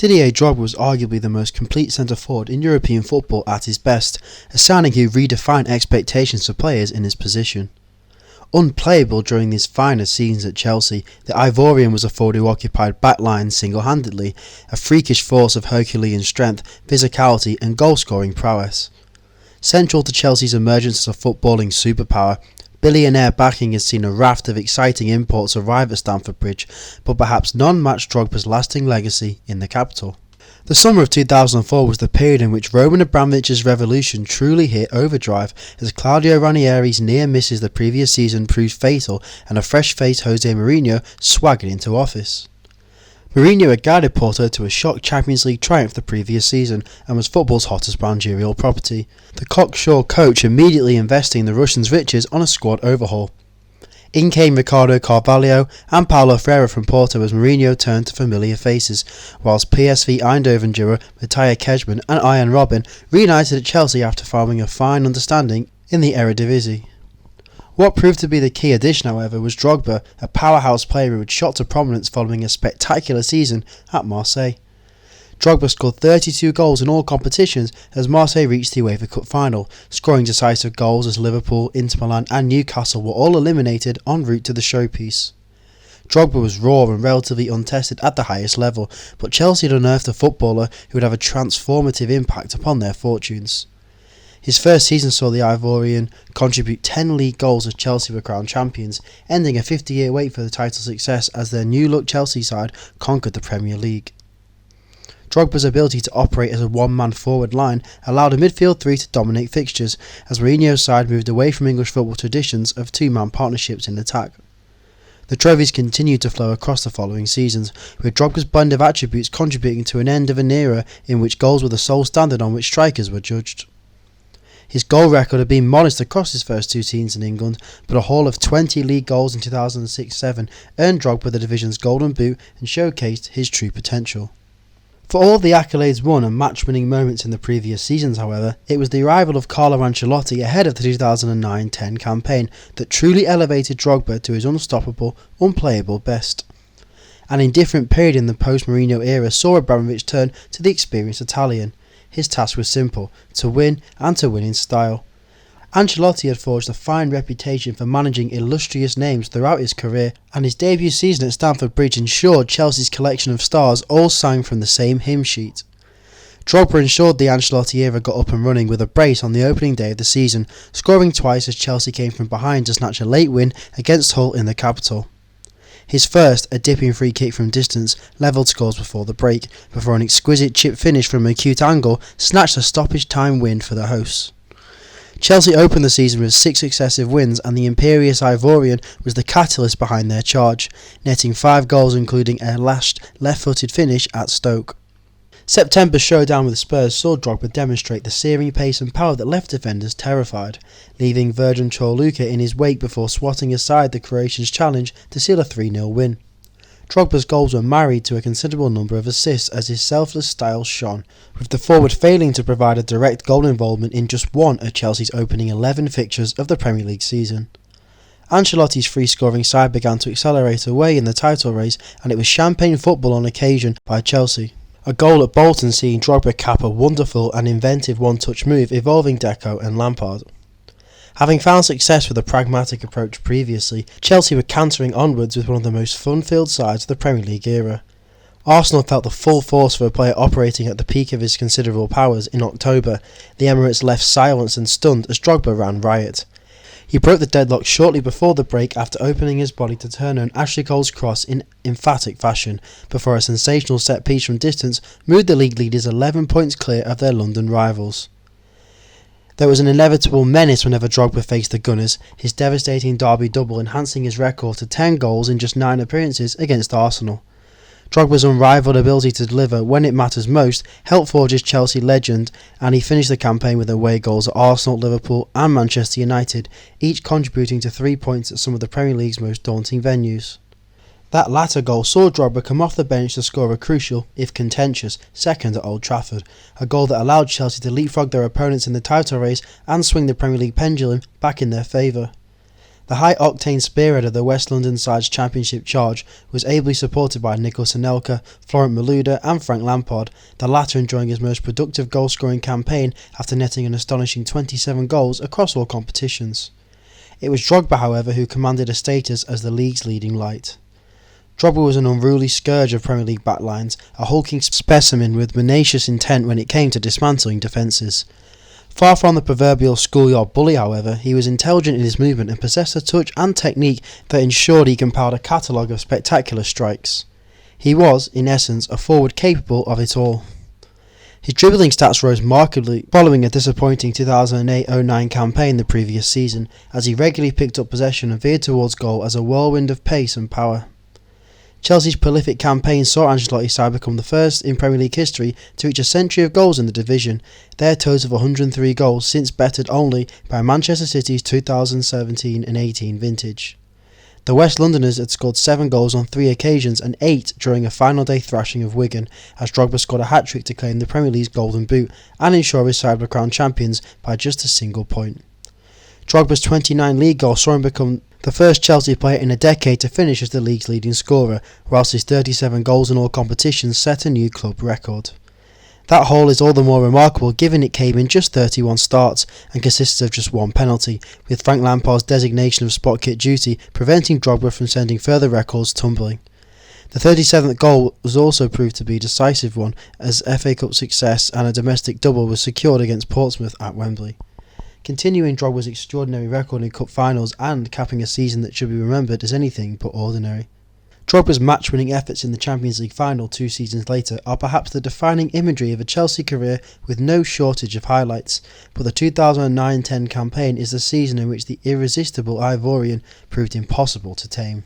Didier Drogba was arguably the most complete centre-forward in European football at his best, a signing who redefined expectations for players in his position. Unplayable during his finest seasons at Chelsea, the Ivorian was a forward who occupied backlines single-handedly, a freakish force of Herculean strength, physicality and goal-scoring prowess. Central to Chelsea's emergence as a footballing superpower, billionaire backing has seen a raft of exciting imports arrive at Stamford Bridge, but perhaps none matched Drogba's lasting legacy in the capital. The summer of 2004 was the period in which Roman Abramovich's revolution truly hit overdrive, as Claudio Ranieri's near misses the previous season proved fatal and a fresh-faced Jose Mourinho swaggered into office. Mourinho had guided Porto to a shock Champions League triumph the previous season and was football's hottest managerial property, the cocksure coach immediately investing the Russians' riches on a squad overhaul. In came Ricardo Carvalho and Paulo Freire from Porto as Mourinho turned to familiar faces, whilst PSV Eindhoven duo Mattia Kejman and Ian Robin reunited at Chelsea after forming a fine understanding in the Eredivisie. What proved to be the key addition, however, was Drogba, a powerhouse player who had shot to prominence following a spectacular season at Marseille. Drogba scored 32 goals in all competitions as Marseille reached the UEFA Cup final, scoring decisive goals as Liverpool, Inter Milan and Newcastle were all eliminated en route to the showpiece. Drogba was raw and relatively untested at the highest level, but Chelsea had unearthed a footballer who would have a transformative impact upon their fortunes. His first season saw the Ivorian contribute 10 league goals as Chelsea were crowned champions, ending a 50-year wait for the title success as their new-look Chelsea side conquered the Premier League. Drogba's ability to operate as a one-man forward line allowed a midfield three to dominate fixtures, as Mourinho's side moved away from English football traditions of two-man partnerships in attack. The trophies continued to flow across the following seasons, with Drogba's blend of attributes contributing to an end of an era in which goals were the sole standard on which strikers were judged. His goal record had been modest across his first two seasons in England, but a haul of 20 league goals in 2006-07 earned Drogba the division's Golden Boot and showcased his true potential. For all the accolades won and match-winning moments in the previous seasons, however, it was the arrival of Carlo Ancelotti ahead of the 2009-10 campaign that truly elevated Drogba to his unstoppable, unplayable best. An indifferent period in the post-Mourinho era saw Abramovich turn to the experienced Italian. His task was simple, to win and to win in style. Ancelotti had forged a fine reputation for managing illustrious names throughout his career, and his debut season at Stamford Bridge ensured Chelsea's collection of stars all sang from the same hymn sheet. Drogba ensured the Ancelotti era got up and running with a brace on the opening day of the season, scoring twice as Chelsea came from behind to snatch a late win against Hull in the capital. His first, a dipping free kick from distance, levelled scores before the break, before an exquisite chip finish from an acute angle snatched a stoppage time win for the hosts. Chelsea opened the season with 6 successive wins, and the imperious Ivorian was the catalyst behind their charge, netting 5 goals including a last left-footed finish at Stoke. September's showdown with Spurs saw Drogba demonstrate the searing pace and power that left defenders terrified, leaving Virgin Chorluka in his wake before swatting aside the Croatians' challenge to seal a 3-0 win. Drogba's goals were married to a considerable number of assists as his selfless style shone, with the forward failing to provide a direct goal involvement in just one of Chelsea's opening 11 fixtures of the Premier League season. Ancelotti's free-scoring side began to accelerate away in the title race, and it was champagne football on occasion by Chelsea. A goal at Bolton seeing Drogba cap a wonderful and inventive one-touch move involving Deco and Lampard. Having found success with a pragmatic approach previously, Chelsea were cantering onwards with one of the most fun-filled sides of the Premier League era. Arsenal felt the full force for a player operating at the peak of his considerable powers in October. The Emirates left silenced and stunned as Drogba ran riot. He broke the deadlock shortly before the break after opening his body to turn on Ashley Cole's cross in emphatic fashion, before a sensational set-piece from distance moved the league leaders 11 points clear of their London rivals. There was an inevitable menace whenever Drogba faced the Gunners, his devastating derby double enhancing his record to 10 goals in just 9 appearances against Arsenal. Drogba's unrivalled ability to deliver when it matters most helped forge his Chelsea legend, and he finished the campaign with away goals at Arsenal, Liverpool and Manchester United, each contributing to 3 points at some of the Premier League's most daunting venues. That latter goal saw Drogba come off the bench to score a crucial, if contentious, second at Old Trafford, a goal that allowed Chelsea to leapfrog their opponents in the title race and swing the Premier League pendulum back in their favour. The high-octane spearhead of the West London side's championship charge was ably supported by Nicolas Anelka, Florent Malouda and Frank Lampard, the latter enjoying his most productive goal-scoring campaign after netting an astonishing 27 goals across all competitions. It was Drogba, however, who commanded a status as the league's leading light. Drogba was an unruly scourge of Premier League backlines, a hulking specimen with tenacious intent when it came to dismantling defences. Far from the proverbial schoolyard bully, however, he was intelligent in his movement and possessed a touch and technique that ensured he compiled a catalogue of spectacular strikes. He was, in essence, a forward capable of it all. His dribbling stats rose markedly following a disappointing 2008-09 campaign the previous season, as he regularly picked up possession and veered towards goal as a whirlwind of pace and power. Chelsea's prolific campaign saw Ancelotti's side become the first in Premier League history to reach a century of goals in the division, their total of 103 goals since bettered only by Manchester City's 2017 and 18 vintage. The West Londoners had scored 7 goals on 3 occasions and 8 during a final day thrashing of Wigan, as Drogba scored a hat-trick to claim the Premier League's Golden Boot and ensure his side were crowned champions by just a single point. Drogba's 29 league goals saw him become the first Chelsea player in a decade to finish as the league's leading scorer, whilst his 37 goals in all competitions set a new club record. That haul is all the more remarkable given it came in just 31 starts and consisted of just 1 penalty, with Frank Lampard's designation of spot kit duty preventing Drogba from sending further records tumbling. The 37th goal was also proved to be a decisive one, as FA Cup success and a domestic double was secured against Portsmouth at Wembley. Continuing Drogba's extraordinary record in cup finals and capping a season that should be remembered as anything but ordinary. Drogba's match-winning efforts in the Champions League final 2 seasons later are perhaps the defining imagery of a Chelsea career with no shortage of highlights, but the 2009-10 campaign is the season in which the irresistible Ivorian proved impossible to tame.